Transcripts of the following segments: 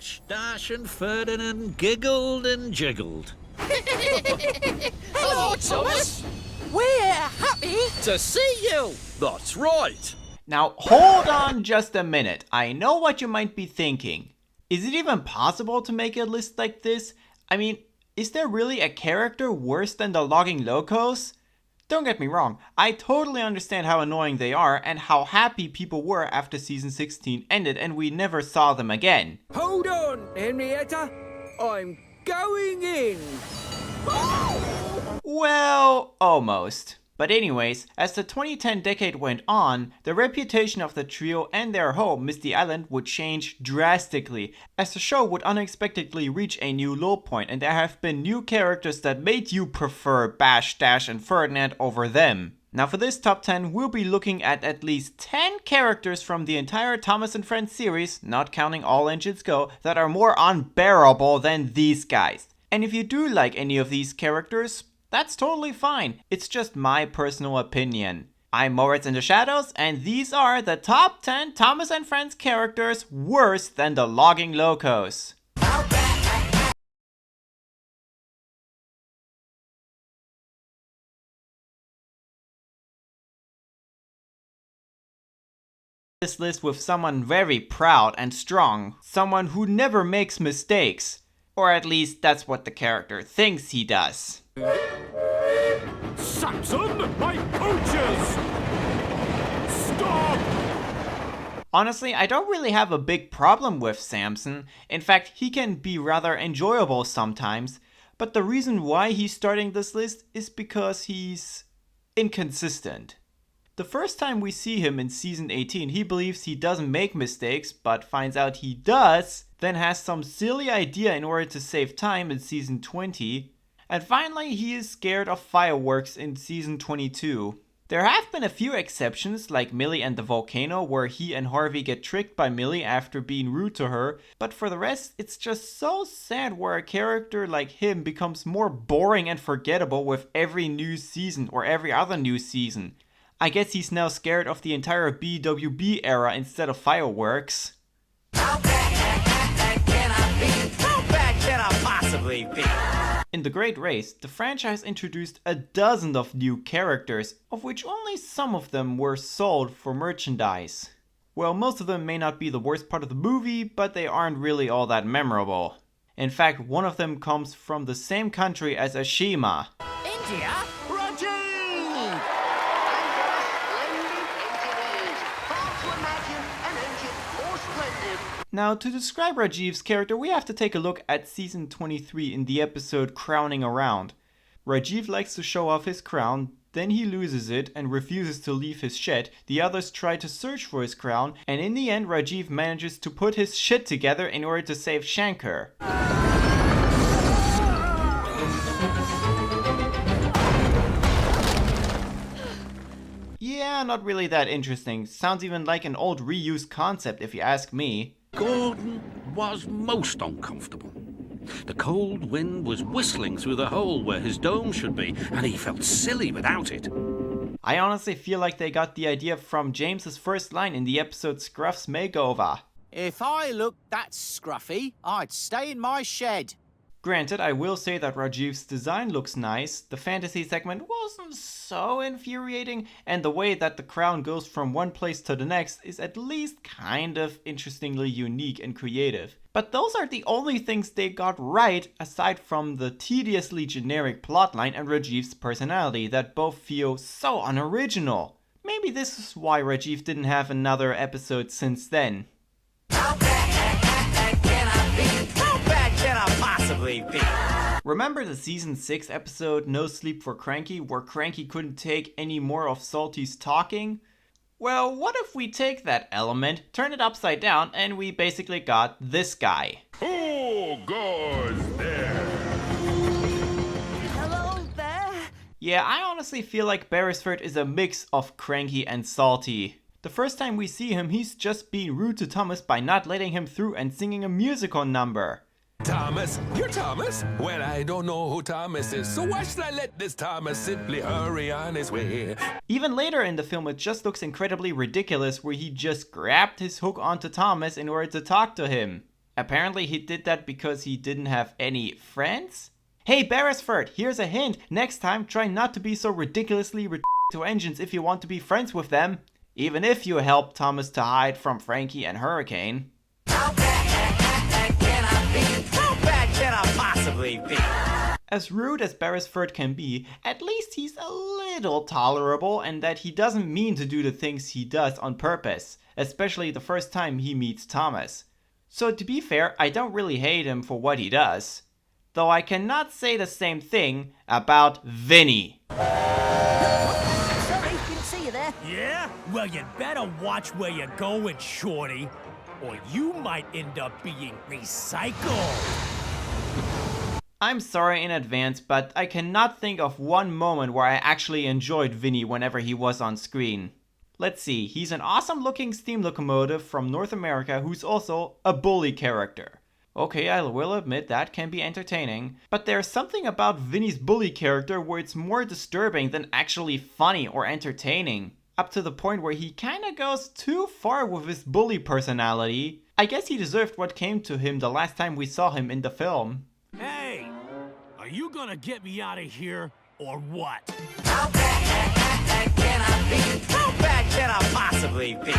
Bash, Dash and Ferdinand giggled and jiggled. Hello, Thomas. We're happy to see you. That's right. Now hold on just a minute. I know what you might be thinking. Is it even possible to make a list like this? I mean, is there really a character worse than the Logging Locos? Don't get me wrong, I totally understand how annoying they are and how happy people were after season 16 ended and we never saw them again. Hold on, Henrietta. I'm going in. Well, almost. But anyways, as the 2010 decade went on, the reputation of the trio and their home, Misty Island, would change drastically, as the show would unexpectedly reach a new low point and there have been new characters that made you prefer Bash, Dash and Ferdinand over them. Now for this top 10, we'll be looking at least 10 characters from the entire Thomas and Friends series, not counting All Engines Go, that are more unbearable than these guys. And if you do like any of these characters, that's totally fine. It's just my personal opinion. I'm Moritz in the Shadows, and these are the top 10 Thomas and Friends characters worse than the Logging Locos. This list with someone very proud and strong, someone who never makes mistakes. Or at least that's what the character thinks he does. Samson, my poachers! Stop! Honestly, I don't really have a big problem with Samson. In fact, he can be rather enjoyable sometimes. But the reason why he's starting this list is because he's inconsistent. The first time we see him in season 18, he believes he doesn't make mistakes, but finds out he does, then has some silly idea in order to save time in season 20. And finally, he is scared of fireworks in season 22. There have been a few exceptions, like Millie and the volcano, where he and Harvey get tricked by Millie after being rude to her, but for the rest, it's just so sad where a character like him becomes more boring and forgettable with every new season or every other new season. I guess he's now scared of the entire BWB era instead of fireworks. How bad can I be? How bad can I possibly be? In The Great Race, the franchise introduced a dozen of new characters, of which only some of them were sold for merchandise. Well, most of them may not be the worst part of the movie, but they aren't really all that memorable. In fact, one of them comes from the same country as Ashima. India? Now, to describe Rajiv's character, we have to take a look at season 23 in the episode Crowning Around. Rajiv likes to show off his crown, then he loses it and refuses to leave his shed. The others try to search for his crown, and in the end Rajiv manages to put his shit together in order to save Shankar. Yeah, not really that interesting. Sounds even like an old reused concept if you ask me. Gordon was most uncomfortable. The cold wind was whistling through the hole where his dome should be, and he felt silly without it. I honestly feel like they got the idea from James's first line in the episode Scruff's Makeover. If I looked that scruffy, I'd stay in my shed. Granted, I will say that Rajiv's design looks nice, the fantasy segment wasn't so infuriating, and the way that the crown goes from one place to the next is at least kind of interestingly unique and creative. But those are the only things they got right, aside from the tediously generic plotline and Rajiv's personality that both feel so unoriginal. Maybe this is why Rajiv didn't have another episode since then. How bad can I be? How bad can I possibly be? Remember the season 6 episode No Sleep for Cranky, where Cranky couldn't take any more of Salty's talking? Well, what if we take that element, turn it upside down, and we basically got this guy. Who goes there? Hello there. Yeah, I honestly feel like Beresford is a mix of Cranky and Salty. The first time we see him, he's just being rude to Thomas by not letting him through and singing a musical number. Thomas, you're Thomas? Well, I don't know who Thomas is, so why should I let this Thomas simply hurry on his way? Even later in the film, it just looks incredibly ridiculous where he just grabbed his hook onto Thomas in order to talk to him. Apparently he did that because he didn't have any friends? Hey Beresford, here's a hint. Next time, try not to be so ridiculously to engines if you want to be friends with them. Even if you help Thomas to hide from Frankie and Hurricane. How bad can I be? How bad can I possibly be? As rude as Beresford can be, at least he's a little tolerable and that he doesn't mean to do the things he does on purpose, especially the first time he meets Thomas. So to be fair, I don't really hate him for what he does. Though I cannot say the same thing about Vinny. Sorry, didn't see you there. Yeah? Well, you'd better watch where you're going, shorty. Or you might end up being recycled. I'm sorry in advance, but I cannot think of one moment where I actually enjoyed Vinny whenever he was on screen. Let's see, he's an awesome looking steam locomotive from North America who's also a bully character. Okay, I will admit that can be entertaining, but there's something about Vinny's bully character where it's more disturbing than actually funny or entertaining. Up to the point where he kinda goes too far with his bully personality. I guess he deserved what came to him the last time we saw him in the film. Hey, are you gonna get me out of here or what? How bad can I be? How bad can I possibly be?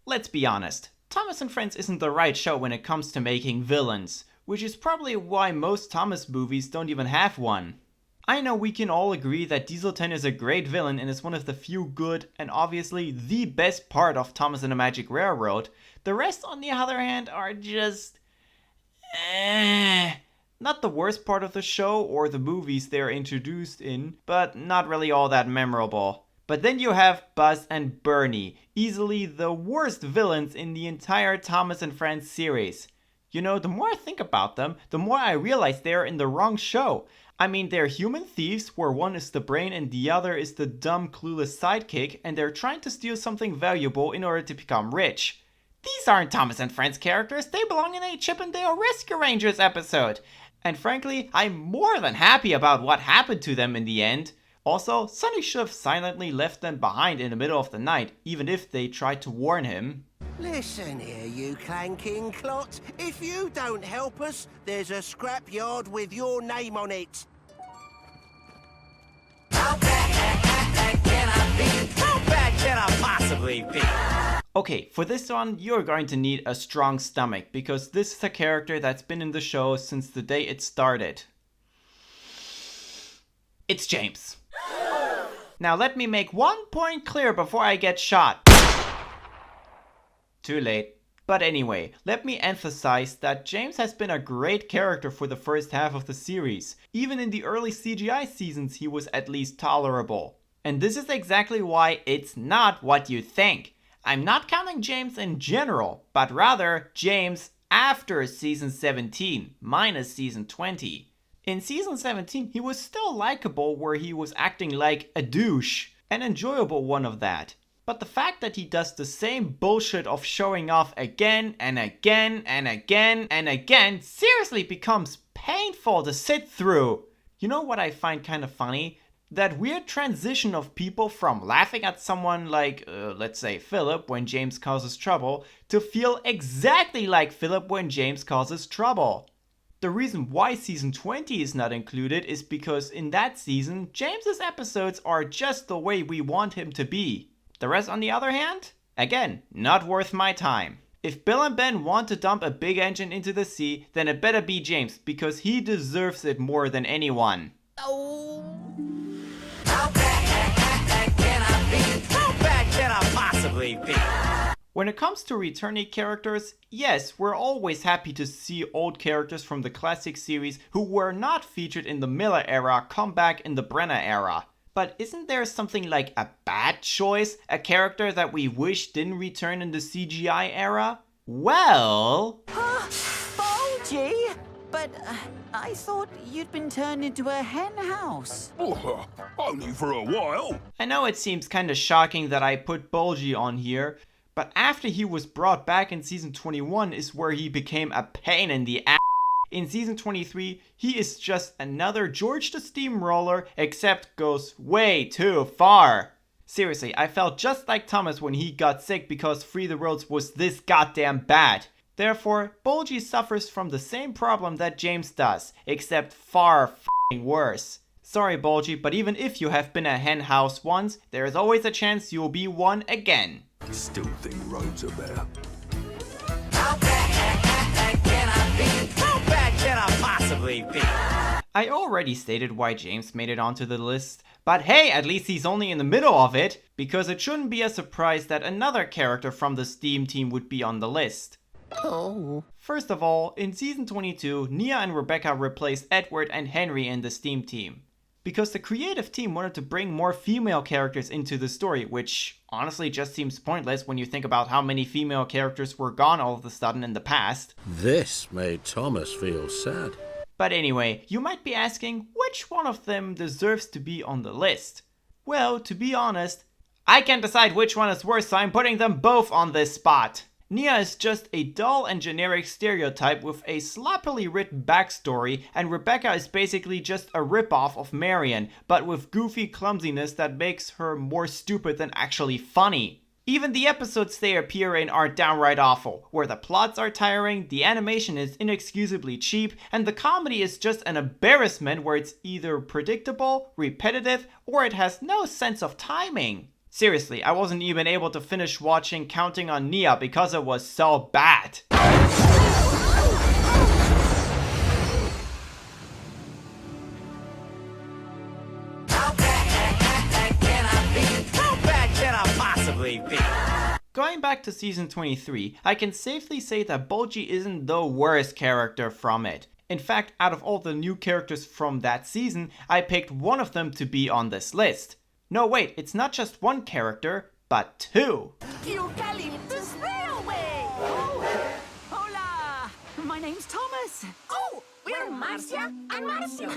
Let's be honest, Thomas and Friends isn't the right show when it comes to making villains, which is probably why most Thomas movies don't even have one. I know we can all agree that Diesel 10 is a great villain and is one of the few good and obviously the best part of Thomas and the Magic Railroad. The rest on the other hand are just... Not the worst part of the show or the movies they're introduced in, but not really all that memorable. But then you have Buzz and Bernie, easily the worst villains in the entire Thomas and Friends series. You know, the more I think about them, the more I realize they're in the wrong show. I mean, they're human thieves where one is the brain and the other is the dumb, clueless sidekick, and they're trying to steal something valuable in order to become rich. These aren't Thomas and Friends characters, they belong in a Chip and Dale Rescue Rangers episode. And frankly, I'm more than happy about what happened to them in the end. Also, Sonny should have silently left them behind in the middle of the night, even if they tried to warn him. Listen here, you clanking clot. If you don't help us, there's a scrapyard with your name on it. How bad can I be? How bad can I possibly be? Okay, for this one, you're going to need a strong stomach, because this is a character that's been in the show since the day it started. It's James. Now let me make one point clear before I get shot. Too late. But anyway, let me emphasize that James has been a great character for the first half of the series. Even in the early CGI seasons he was at least tolerable. And this is exactly why it's not what you think. I'm not counting James in general, but rather James after season 17, minus season 20. In season 17 he was still likable where he was acting like a douche, an enjoyable one of that. But the fact that he does the same bullshit of showing off again and again and again and again seriously becomes painful to sit through. You know what I find kind of funny? That weird transition of people from laughing at someone like, let's say Philip when James causes trouble, to feel exactly like Philip when James causes trouble. The reason why season 20 is not included is because in that season, James's episodes are just the way we want him to be. The rest, on the other hand, again, not worth my time. If Bill and Ben want to dump a big engine into the sea, then it better be James, because he deserves it more than anyone. How bad can I be? How bad can I possibly be? When it comes to returning characters, yes, we're always happy to see old characters from the classic series who were not featured in the Miller era come back in the Brenner era. But isn't there something like a bad choice? A character that we wish didn't return in the CGI era? Well... Bulgy? But I thought you'd been turned into a hen house. Oh, only for a while. I know it seems kinda shocking that I put Bulgy on here, but after he was brought back in season 21 is where he became a pain in the ass. In season 23, he is just another George the Steamroller, except goes way too far. Seriously, I felt just like Thomas when he got sick because Free the Roads was this goddamn bad. Therefore, Bulgy suffers from the same problem that James does, except far f***ing worse. Sorry Bulgy, but even if you have been a hen house once, there is always a chance you'll be one again. Still think roads are better. How bad can I be? How bad can I possibly be? I already stated why James made it onto the list, but hey, at least he's only in the middle of it, because it shouldn't be a surprise that another character from the Steam team would be on the list. Oh. First of all, in season 22, Nia and Rebecca replaced Edward and Henry in the Steam team. Because the creative team wanted to bring more female characters into the story, which honestly just seems pointless when you think about how many female characters were gone all of a sudden in the past. This made Thomas feel sad. But anyway, you might be asking which one of them deserves to be on the list. Well, to be honest, I can't decide which one is worse, so I'm putting them both on this spot. Nia is just a dull and generic stereotype with a sloppily written backstory, and Rebecca is basically just a ripoff of Marion, but with goofy clumsiness that makes her more stupid than actually funny. Even the episodes they appear in are downright awful, where the plots are tiring, the animation is inexcusably cheap, and the comedy is just an embarrassment where it's either predictable, repetitive, or it has no sense of timing. Seriously, I wasn't even able to finish watching Counting on Nia because it was so bad. How bad can I be? How bad can I possibly be? Going back to season 23, I can safely say that Bulgy isn't the worst character from it. In fact, out of all the new characters from that season, I picked one of them to be on this list. No wait, it's not just one character, but two. Eucalyptus Railway! Oh, hola! My name's Thomas. Oh, we're Marcia and Marcio.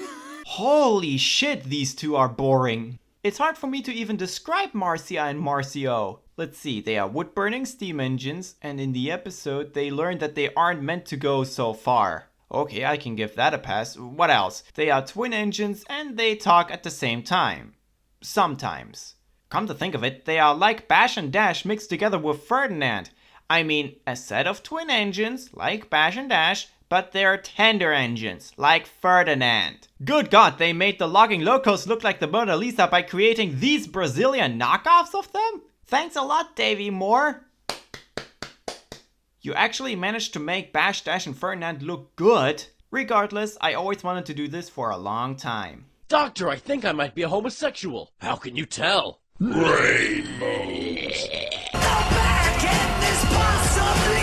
Holy shit, these two are boring. It's hard for me to even describe Marcia and Marcio. Let's see, they are wood-burning steam engines, and in the episode they learn that they aren't meant to go so far. Okay, I can give that a pass. What else? They are twin engines and they talk at the same time. Sometimes. Come to think of it, they are like Bash and Dash mixed together with Ferdinand. I mean, a set of twin engines, like Bash and Dash, but they're tender engines, like Ferdinand. Good God, they made the Logging Locos look like the Mona Lisa by creating these Brazilian knockoffs of them? Thanks a lot, Davey Moore. You actually managed to make Bash, Dash, and Ferdinand look good. Regardless, I always wanted to do this for a long time. Doctor, I think I might be a homosexual. How can you tell? Rainbows. How bad can this possibly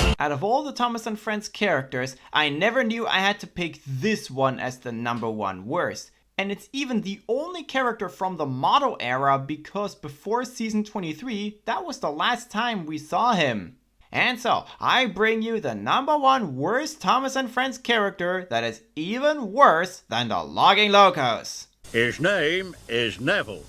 be? Out of all the Thomas and Friends characters, I never knew I had to pick this one as the number one worst. And it's even the only character from the model era because before season 23, that was the last time we saw him. And so, I bring you the number one worst Thomas and Friends character that is even worse than the Logging Locos. His name is Neville.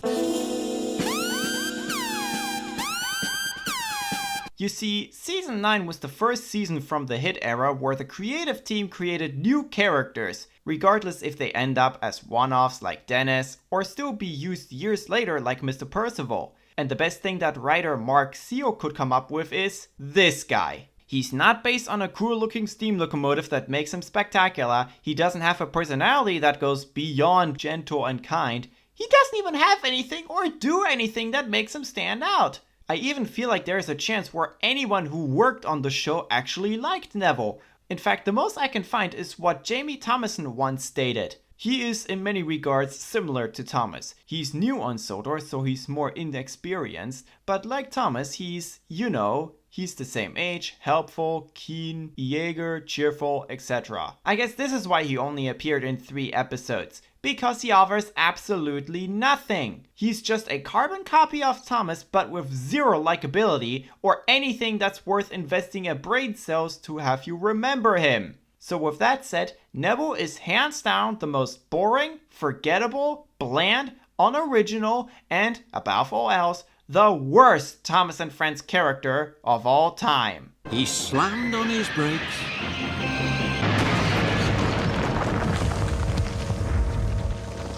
You see, season 9 was the first season from the hit era where the creative team created new characters, regardless if they end up as one-offs like Dennis, or still be used years later like Mr. Percival. And the best thing that writer Mark Seo could come up with is this guy. He's not based on a cool looking steam locomotive that makes him spectacular, he doesn't have a personality that goes beyond gentle and kind, he doesn't even have anything or do anything that makes him stand out. I even feel like there's a chance where anyone who worked on the show actually liked Neville. In fact, the most I can find is what Jamie Thomason once stated. He is in many regards similar to Thomas. He's new on Sodor, so he's more inexperienced, but like Thomas, he's, you know, he's the same age, helpful, keen, eager, cheerful, etc. I guess this is why he only appeared in 3 episodes, because he offers absolutely nothing. He's just a carbon copy of Thomas, but with zero likability or anything that's worth investing a brain cells to have you remember him. So with that said, Neville is hands down the most boring, forgettable, bland, unoriginal, and, above all else, the worst Thomas and Friends character of all time. He slammed on his brakes.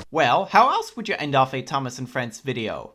Well, how else would you end off a Thomas and Friends video?